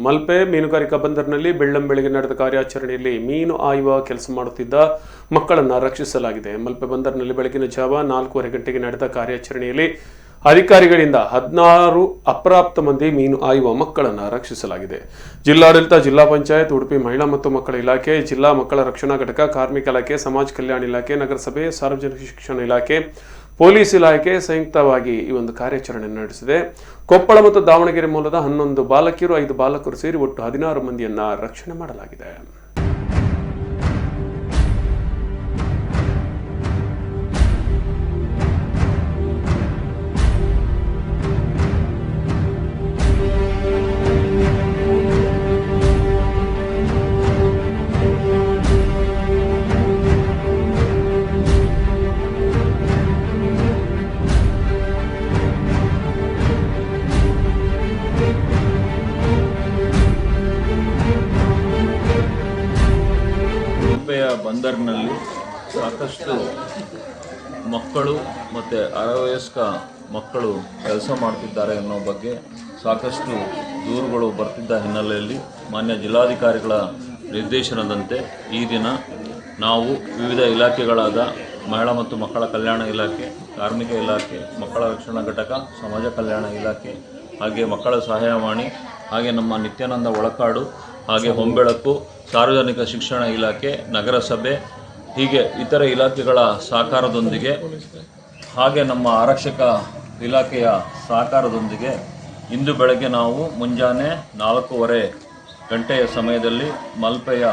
ಮಲ್ಪೆ ಮೀನುಗಾರಿಕಾ ಬಂದರಿನಲ್ಲಿ ಬೆಳ್ಳಂಬೆಳಗ್ಗೆ ನಡೆದ ಕಾರ್ಯಾಚರಣೆಯಲ್ಲಿ ಮೀನು ಆಯುವ ಕೆಲಸ ಮಾಡುತ್ತಿದ್ದ ಮಕ್ಕಳನ್ನು ರಕ್ಷಿಸಲಾಗಿದೆ. ಮಲ್ಪೆ ಬಂದರಿನಲ್ಲಿ ಬೆಳಗಿನ ಜಾವ 4:15 ಗಂಟೆಗೆ ನಡೆದ ಕಾರ್ಯಾಚರಣೆಯಲ್ಲಿ ಅಧಿಕಾರಿಗಳಿಂದ 16 ಅಪ್ರಾಪ್ತ ಮಂದಿ ಮೀನು ಆಯುವ ಮಕ್ಕಳನ್ನು ರಕ್ಷಿಸಲಾಗಿದೆ. ಜಿಲ್ಲಾಡಳಿತ, ಜಿಲ್ಲಾ ಪಂಚಾಯತ್, ಉಡುಪಿ ಮಹಿಳಾ ಮತ್ತು ಮಕ್ಕಳ ಇಲಾಖೆ, ಜಿಲ್ಲಾ ಮಕ್ಕಳ ರಕ್ಷಣಾ ಘಟಕ, ಕಾರ್ಮಿಕ ಇಲಾಖೆ, ಸಮಾಜ ಕಲ್ಯಾಣ ಇಲಾಖೆ, ನಗರಸಭೆ, ಸಾರ್ವಜನಿಕ ಶಿಕ್ಷಣ ಇಲಾಖೆ, ಪೊಲೀಸ್ ಇಲಾಖೆ ಸಂಯುಕ್ತವಾಗಿ ಈ ಒಂದು ಕಾರ್ಯಾಚರಣೆ ನಡೆಸಿದೆ. ಕೊಪ್ಪಳ ಮತ್ತು ದಾವಣಗೆರೆ ಮೂಲದ 11 ಬಾಲಕಿಯರು, 5 ಬಾಲಕರು ಸೇರಿ ಒಟ್ಟು 16 ಮಂದಿಯನ್ನ ರಕ್ಷಣೆ ಮಾಡಲಾಗಿದೆ. ಬಂದರಿನಲ್ಲಿ ಸಾಕಷ್ಟು ಮಕ್ಕಳು ಮತ್ತು ಅರೆವಯಸ್ಕ ಮಕ್ಕಳು ಕೆಲಸ ಮಾಡ್ತಿದ್ದಾರೆ ಅನ್ನೋ ಬಗ್ಗೆ ಸಾಕಷ್ಟು ದೂರುಗಳು ಬರ್ತಿದ್ದ ಹಿನ್ನೆಲೆಯಲ್ಲಿ ಮಾನ್ಯ ಜಿಲ್ಲಾಧಿಕಾರಿಗಳ ನಿರ್ದೇಶನದಂತೆ ಈ ದಿನ ನಾವು ವಿವಿಧ ಇಲಾಖೆಗಳಾದ ಮಹಿಳಾ ಮತ್ತು ಮಕ್ಕಳ ಕಲ್ಯಾಣ ಇಲಾಖೆ, ಕಾರ್ಮಿಕ ಇಲಾಖೆ, ಮಕ್ಕಳ ರಕ್ಷಣಾ ಘಟಕ, ಸಮಾಜ ಕಲ್ಯಾಣ ಇಲಾಖೆ, ಹಾಗೆ ಮಕ್ಕಳ ಸಹಾಯವಾಣಿ, ಹಾಗೆ ನಮ್ಮ ನಿತ್ಯಾನಂದ ಒಳಕಾಡು, ಹಾಗೆ ಹೊಂಬೆಳಕು, ಸಾರ್ವಜನಿಕ ಶಿಕ್ಷಣ ಇಲಾಖೆ, ನಗರಸಭೆ, ಹೀಗೆ ಇತರ ಇಲಾಖೆಗಳ ಸಹಕಾರದೊಂದಿಗೆ ಹಾಗೆ ನಮ್ಮ ಆರಕ್ಷಕ ಇಲಾಖೆಯ ಸಹಕಾರದೊಂದಿಗೆ ಇಂದು ಬೆಳಗ್ಗೆ ನಾವು ಮುಂಜಾನೆ 4:15 ಗಂಟೆಯ ಸಮಯದಲ್ಲಿ ಮಲ್ಪೆಯ